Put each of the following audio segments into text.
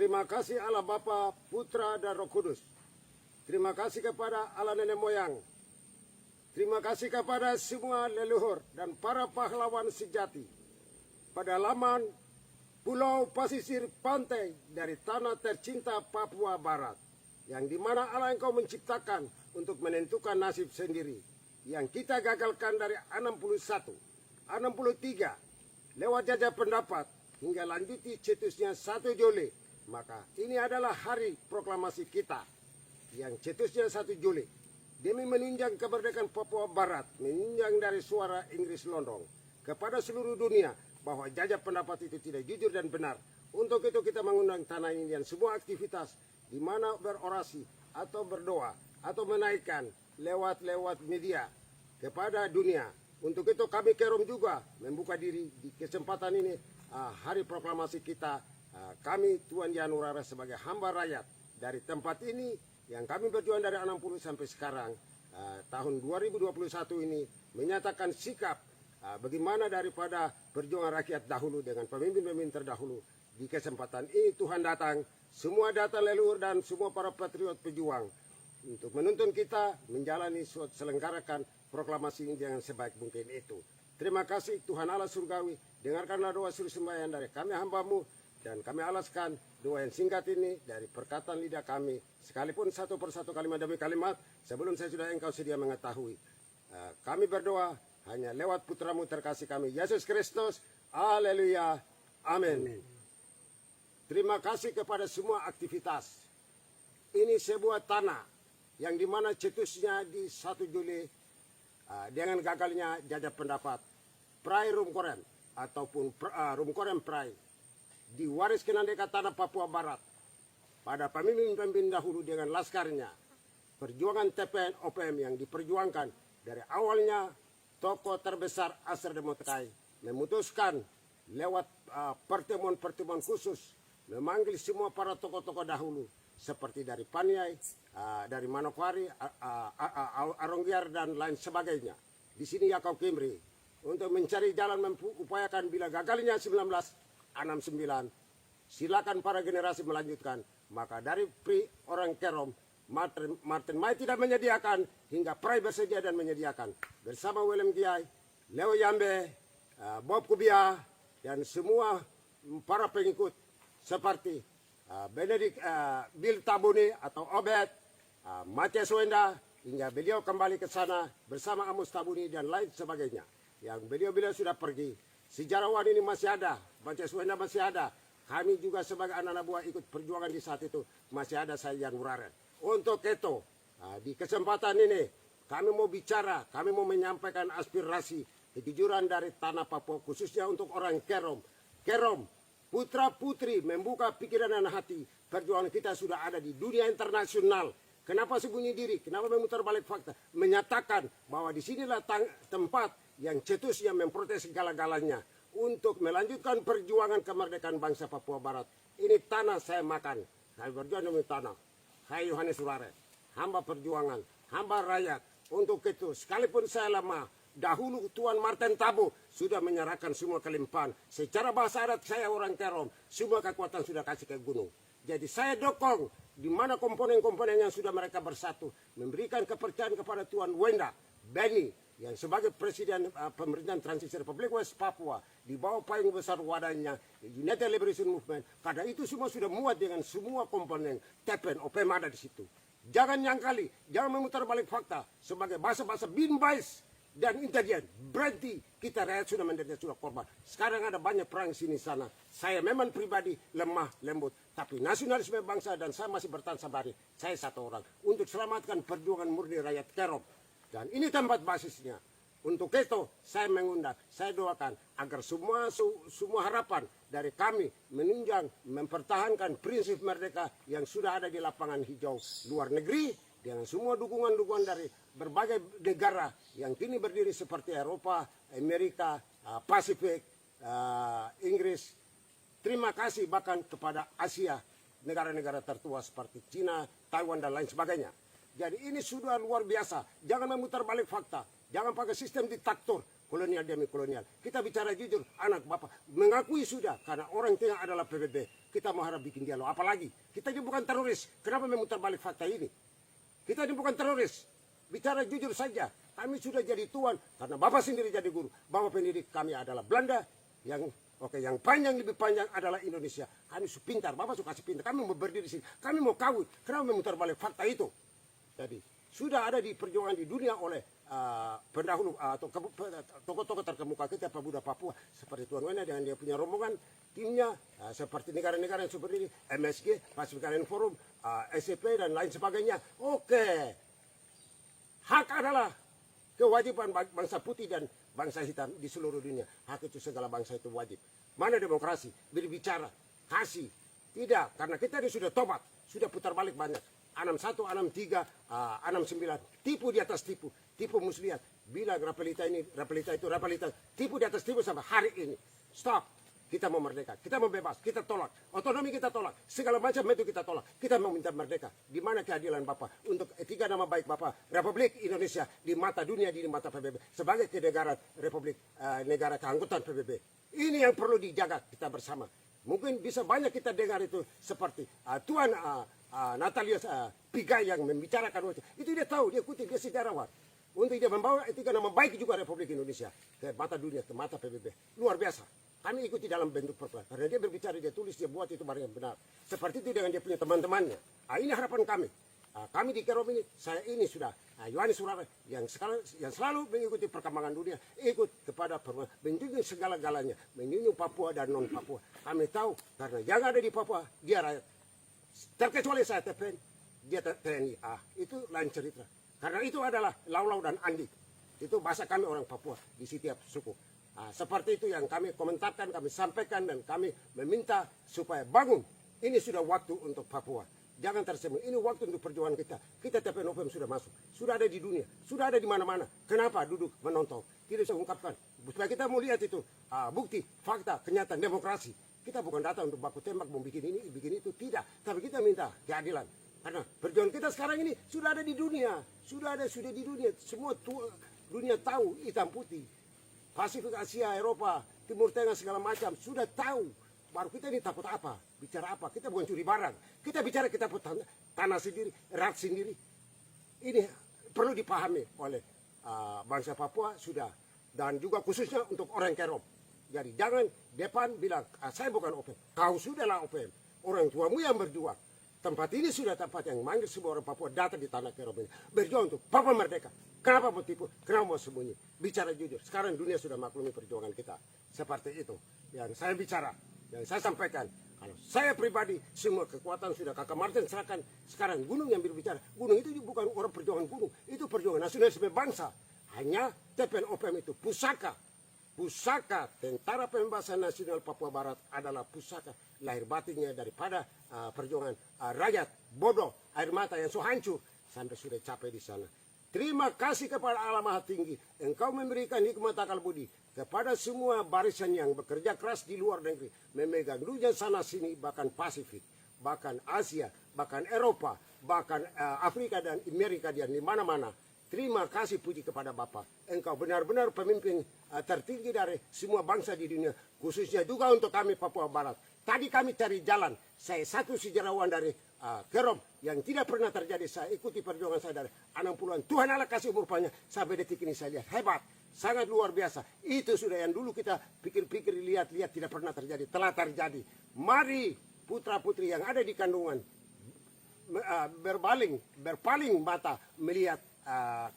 Terima kasih Allah Bapa, Putra, dan Roh Kudus. Terima kasih kepada Allah nenek moyang. Terima kasih kepada semua leluhur dan para pahlawan sejati. Pada laman pulau pasisir pantai dari tanah tercinta Papua Barat. Yang dimana Allah Engkau menciptakan untuk menentukan nasib sendiri. Yang kita gagalkan dari 61, 63, lewat jajah pendapat hingga lanjuti cetusnya 1 Juli. Maka ini adalah hari proklamasi kita yang cetusnya 1 Juli. Demi menunjang kemerdekaan Papua Barat, menunjang dari suara Inggris London kepada seluruh dunia bahwa jajah pendapat itu tidak jujur dan benar. Untuk itu kita mengundang tanah ini dan semua aktivitas di mana berorasi atau berdoa atau menaikkan lewat media kepada dunia. Untuk itu kami Kerom juga membuka diri di kesempatan ini hari proklamasi kita. Kami Tuan Yanurara sebagai hamba rakyat dari tempat ini yang kami berjuang dari 60 sampai sekarang tahun 2021 ini menyatakan sikap bagaimana daripada perjuangan rakyat dahulu dengan pemimpin-pemimpin terdahulu. Di kesempatan ini Tuhan datang, semua datang leluhur dan semua para patriot pejuang untuk menuntun kita menjalani selenggarakan proklamasi ini dengan sebaik mungkin itu. Terima kasih Tuhan Allah surgawi, dengarkanlah doa seluruh sembahyang dari kami hamba-Mu. Dan kami alaskan doa yang singkat ini dari perkataan lidah kami. Sekalipun satu persatu kalimat demi kalimat. Sebelum saya sudah engkau sedia mengetahui. Kami berdoa hanya lewat putramu terkasih kami. Yesus Kristus. Haleluya. Amin. Terima kasih kepada semua aktivitas. Ini sebuah tanah. Yang dimana cetusnya di 1 Juli. Dengan gagalnya jajah pendapat. Prai Rumkorem. Ataupun Rumkorem Prai. Diwariskan dekat tanah Papua Barat pada pemimpin-pemimpin dahulu dengan laskarnya. Perjuangan TPN OPM yang diperjuangkan dari awalnya tokoh terbesar Asar Demotekai memutuskan lewat pertemuan-pertemuan khusus memanggil semua para tokoh-tokoh dahulu seperti dari Paniai, dari Manokwari, Aronggiar dan lain sebagainya. Di sini Yakau Kimri untuk mencari jalan mengupayakan bila gagalnya 1969, silakan para generasi melanjutkan. Maka dari orang Kerom, Martin Mai tidak menyediakan hingga Prai bersedia dan menyediakan bersama William Giai, Leo Yambe, Bob Kubia dan semua para pengikut seperti Benedict Bill Tabuni atau Obed, Matias Wenda hingga beliau kembali ke sana bersama Amos Tabuni dan lain sebagainya. Yang beliau sudah pergi. Sejarawan ini masih ada, Matias Wenda masih ada. Kami juga sebagai anak-anak buah ikut perjuangan di saat itu. Masih ada saya yang Uraren. Untuk itu, di kesempatan ini, kami mau bicara, kami mau menyampaikan aspirasi kejujuran dari tanah Papua, khususnya untuk orang Kerom. Kerom, putra-putri membuka pikiran dan hati. Perjuangan kita sudah ada di dunia internasional. Kenapa sembunyi diri? Kenapa memutar balik fakta? Menyatakan bahwa disinilah tempat yang cetus yang memprotes segala-galanya untuk melanjutkan perjuangan kemerdekaan bangsa Papua Barat. Ini tanah saya makan. Saya berjuang demi tanah. Saya Yohanes Uraren, hamba perjuangan, hamba rakyat. Untuk itu, sekalipun saya lama, dahulu Tuan Martin Tabo sudah menyerahkan semua kelimpahan. Secara bahasa adat saya orang Kerom, semua kekuatan sudah kasih ke gunung. Jadi saya dukung di mana komponen-komponen yang sudah mereka bersatu memberikan kepercayaan kepada Tuan Wenda, Benny, yang sebagai presiden pemerintahan transisi Republik West Papua di bawah payung besar wadahnya United Liberation Movement. Karena itu semua sudah muat dengan semua komponen TPN OPM ada di situ. Jangan nyangkali, jangan memutar balik fakta sebagai bahasa-bahasa bin bais dan intelijen. Berarti kita rakyat sudah menderita, sudah korban. Sekarang ada banyak perang sini sana. Saya memang pribadi lemah lembut, tapi nasionalisme bangsa dan saya masih bertahan sabari. Saya satu orang untuk selamatkan perjuangan murni rakyat Kerom. Dan ini tempat basisnya. Untuk itu saya mengundang, saya doakan agar semua harapan dari kami menunjang, mempertahankan prinsip merdeka yang sudah ada di lapangan hijau luar negeri dengan semua dukungan-dukungan dari berbagai negara yang kini berdiri seperti Eropa, Amerika, Pasifik, Inggris. Terima kasih bahkan kepada Asia, negara-negara tertua seperti Cina, Taiwan dan lain sebagainya. Jadi ini sudah luar biasa. Jangan memutar balik fakta. Jangan pakai sistem diktator. kolonial demi kolonial. Kita bicara jujur, anak bapak mengakui sudah karena orang tengah adalah PBB. Kita mau harap bikin dialog. Apalagi kita ini bukan teroris. Kenapa memutar balik fakta ini? Kita ini bukan teroris. Bicara jujur saja. Kami sudah jadi tuan karena bapak sendiri jadi guru. Bapak pendidik kami adalah Belanda. Yang panjang lebih panjang adalah Indonesia. Kami pintar. Bapak suka kasih pintar. Kami mau berdiri di sini. Kami mau kawin. Kenapa memutar balik fakta itu? Jadi sudah ada di perjuangan di dunia oleh pendahulu atau tokoh-tokoh terkemuka kita pemuda Papua seperti Tuan Wena dengan dia punya rombongan timnya seperti negara-negara yang seperti ini MSG, Pacific Island Forum, SCP dan lain sebagainya. Oke, hak adalah kewajiban bangsa putih dan bangsa hitam di seluruh dunia. Hak itu segala bangsa itu wajib. Mana demokrasi berbicara kasih tidak karena kita ini sudah tobat, sudah putar balik banyak. 61, 63, 69, tipu di atas tipu, tipu muslihat. Bilang rapelita ini, rapelita itu, rapelita, tipu di atas tipu sampai hari ini. Stop, kita mau merdeka, kita mau bebas, kita tolak. Otonomi kita tolak, segala macam itu kita tolak. Kita mau minta merdeka. Di mana keadilan Bapak? Untuk etika nama baik Bapak, Republik Indonesia di mata dunia, di mata PBB. Sebagai kenegaraan Republik, negara keanggotaan PBB. Ini yang perlu dijaga kita bersama. Mungkin bisa banyak kita dengar itu seperti Tuan Natalius Pigai yang membicarakan itu dia tahu, dia kutip, dia sejarawan. Untuk dia membawa etika nama baik juga Republik Indonesia ke mata dunia, ke mata PBB. Luar biasa. Kami ikuti dalam bentuk perpuluhan. Karena dia berbicara, dia tulis, dia buat itu barang yang benar. Seperti itu dengan dia punya teman-temannya. Ini harapan kami. Kami di Kerom ini, saya ini sudah Yohanes Surara yang selalu mengikuti perkembangan dunia, ikut kepada menjunjung segala-galanya, menjunjung Papua dan non Papua. Kami tahu karena yang ada di Papua dia rakyat. Terkecuali saya TPN, dia TNI. Itu lain cerita. Karena itu adalah Lau-Lau dan Andi. Itu bahasa kami orang Papua di setiap suku. Seperti itu yang kami komentarkan, kami sampaikan dan kami meminta supaya bangun. Ini sudah waktu untuk Papua. Jangan tersembunyi. Ini waktu untuk perjuangan kita. Kita TPN OPM sudah masuk. Sudah ada di dunia. Sudah ada di mana-mana. Kenapa duduk menonton? Tidak bisa ungkapkan. Supaya kita mau lihat itu. Bukti, fakta, kenyataan, demokrasi. Kita bukan datang untuk baku tembak, mau bikin ini, bikin itu. Tidak. Tapi kita minta keadilan. Karena perjuangan kita sekarang ini sudah ada di dunia. Sudah di dunia. Semua dunia tahu hitam putih. Pasifik, Asia, Eropa, Timur Tengah segala macam. Sudah tahu. Baru kita ini takut apa? Bicara apa? Kita bukan curi barang. Kita bicara kita pun tanah sendiri, rat sendiri. Ini perlu dipahami oleh bangsa Papua sudah. Dan juga khususnya untuk orang Kerom. Jadi jangan depan bilang, saya bukan OPM. Kau sudahlah OPM. Orang tuamu yang berjuang. Tempat ini sudah tempat yang manggil semua orang Papua datang di tanah Kerom ini. Berjuang untuk Papua merdeka. Kenapa mau tipu? Kenapa mau sembunyi? Bicara jujur. Sekarang dunia sudah maklumi perjuangan kita. Seperti itu. Yang saya bicara. Yang saya sampaikan, kalau saya pribadi, semua kekuatan sudah Kakak Martin serahkan. Sekarang gunung yang berbicara. Gunung itu bukan orang perjuangan gunung. Itu perjuangan nasionalisme bangsa. Hanya TPN OPM itu pusaka. Pusaka Tentara Pembebasan Nasional Papua Barat adalah pusaka lahir batinnya daripada perjuangan rakyat bodoh, air mata yang so hancur. Sampai sudah capai di sana. Terima kasih kepada Allah Maha Tinggi. Engkau memberikan hikmat akal budi kepada semua barisan yang bekerja keras di luar negeri. Memegang dunia sana sini, bahkan Pasifik, bahkan Asia, bahkan Eropa, bahkan Afrika dan Amerika dan di mana-mana. Terima kasih puji kepada Bapak. Engkau benar-benar pemimpin tertinggi dari semua bangsa di dunia. Khususnya juga untuk kami Papua Barat. Tadi kami cari jalan. Saya satu sejarawan dari Kerom yang tidak pernah terjadi. Saya ikuti perjuangan saya dari 60-an. Tuhan Allah kasih umur panjang. Sampai detik ini saya lihat hebat. Sangat luar biasa. Itu sudah yang dulu kita pikir-pikir, lihat-lihat tidak pernah terjadi. Telah terjadi. Mari putra-putri yang ada di kandungan berpaling mata melihat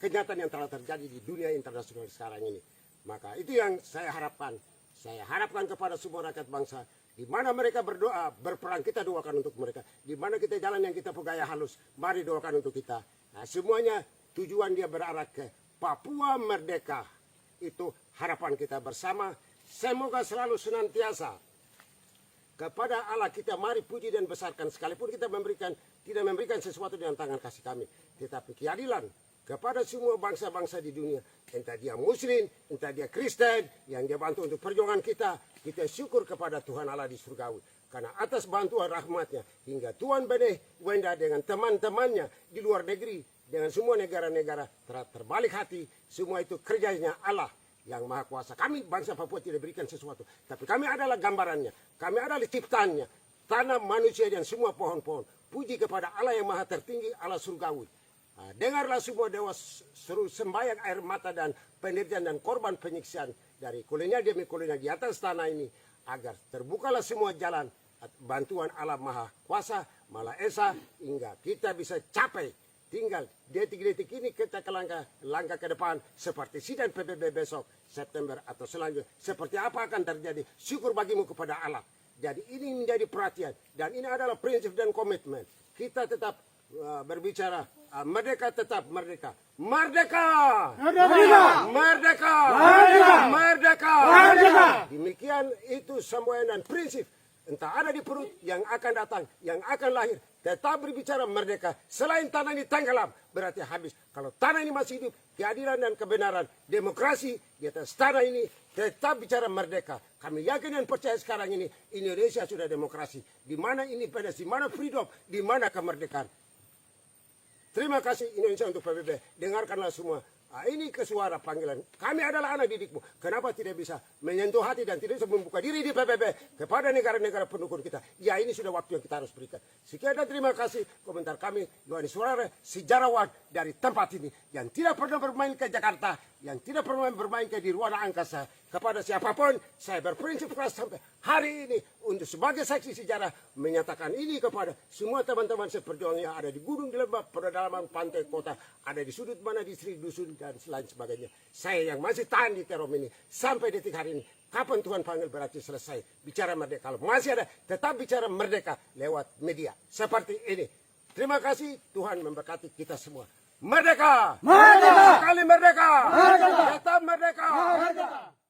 kenyataan yang telah terjadi di dunia internasional sekarang ini. Maka itu yang saya harapkan. Saya harapkan kepada semua rakyat bangsa. Di mana mereka berdoa, berperang, kita doakan untuk mereka. Di mana kita jalan yang kita gaya halus, mari doakan untuk kita. Nah, semuanya tujuan dia berarah ke Papua merdeka. Itu harapan kita bersama. Semoga selalu senantiasa kepada Allah kita mari puji dan besarkan. Sekalipun kita tidak memberikan sesuatu dengan tangan kasih kami. Tetapi keadilan kepada semua bangsa-bangsa di dunia. Entah dia Muslim, entah dia Kristen, yang dia bantu untuk perjuangan kita. Kita syukur kepada Tuhan Allah di surgawi. Karena atas bantuan rahmatnya, hingga Tuan Benih Wenda dengan teman-temannya di luar negeri, dengan semua negara-negara terbalik hati, semua itu kerjanya Allah. yang maha kuasa. Kami bangsa Papua tidak berikan sesuatu, tapi kami adalah gambarannya, kami adalah ciptaannya, tanah, manusia dan semua pohon-pohon. Puji kepada Allah yang maha tertinggi, Allah surgawi. Dengarlah semua dewa seru sembahyang air mata dan penderitaan dan korban penyiksaan dari kolonial demi kolonial di atas tanah ini, agar terbukalah semua jalan bantuan Allah maha kuasa, maha esa, hingga kita bisa capai. Tinggal detik-detik ini kita ke langkah ke depan seperti sidang PBB besok September atau selanjutnya. Seperti apa akan terjadi? Syukur bagimu kepada Allah. Jadi ini menjadi perhatian dan ini adalah prinsip dan komitmen. Kita tetap berbicara merdeka, tetap merdeka. Merdeka! Merdeka! Merdeka! Merdeka! Merdeka! Merdeka! Demikian itu semboyan dan prinsip. Entah ada di perut yang akan datang, yang akan lahir. Tetap berbicara merdeka. Selain tanah ini tenggelam, berarti habis. Kalau tanah ini masih hidup, keadilan dan kebenaran, demokrasi di atas tanah ini, tetap bicara merdeka. Kami yakin dan percaya sekarang ini, Indonesia sudah demokrasi. Di mana independence, di mana freedom, di mana kemerdekaan. Terima kasih Indonesia untuk PBB. Dengarkanlah semua. Ini kesuara panggilan. Kami adalah anak didikmu. Kenapa tidak bisa menyentuh hati dan tidak bisa membuka diri di PBB kepada negara-negara pendukung kita? Ya, ini sudah waktu yang kita harus berikan. Sekian dan terima kasih komentar kami. Yohanes Suara, sejarawan dari tempat ini. Yang tidak pernah bermain ke Jakarta. Yang tidak pernah bermain ke di ruang angkasa. Kepada siapapun, saya berprinsip keras sampai hari ini. Untuk sebagai saksi sejarah menyatakan ini kepada semua teman-teman seperjuangan yang ada di gunung, di lembah, pedalaman, pantai, kota. Ada di sudut mana, distrik, dusun, dan selain sebagainya. Saya yang masih tahan di Terom ini sampai detik hari ini. Kapan Tuhan panggil berarti selesai bicara merdeka. Kalau masih ada, tetap bicara merdeka lewat media seperti ini. Terima kasih, Tuhan memberkati kita semua. Merdeka! Merdeka! Sekali merdeka! Merdeka! Tetap merdeka! Merdeka!